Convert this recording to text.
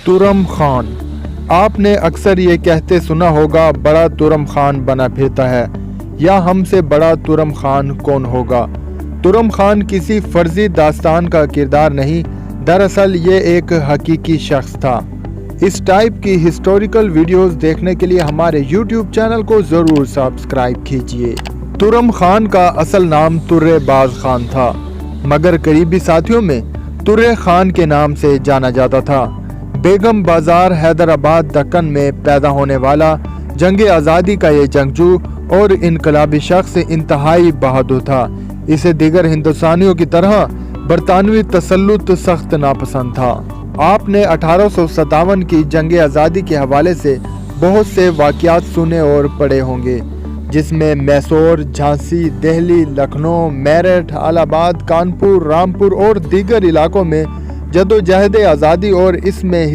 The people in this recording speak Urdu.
تورم خان. آپ نے اکثر یہ کہتے سنا ہوگا بڑا تورم خان بنا پھرتا ہے، یا ہم سے بڑا تورم خان کون ہوگا. تورم خان کسی فرضی داستان کا کردار نہیں، دراصل یہ ایک حقیقی شخص تھا. اس ٹائپ کی ہسٹوریکل ویڈیوز دیکھنے کے لیے ہمارے یوٹیوب چینل کو ضرور سبسکرائب کیجیے. تورم خان کا اصل نام ترے باز خان تھا، مگر قریبی ساتھیوں میں ترے خان کے نام سے جانا جاتا تھا. بیگم بازار حیدرآباد دکن میں پیدا ہونے والا جنگ آزادی کا یہ جنگجو اور انقلابی شخص انتہائی بہادر تھا. اسے دیگر ہندوستانیوں کی طرح برطانوی تسلط سخت ناپسند تھا. آپ نے 1857 کی جنگ آزادی کے حوالے سے بہت سے واقعات سنے اور پڑھے ہوں گے، جس میں میسور، جھانسی، دہلی، لکھنؤ، میرٹھ، الہ آباد، کانپور، رامپور اور دیگر علاقوں میں جدوجہد آزادی اور اس میں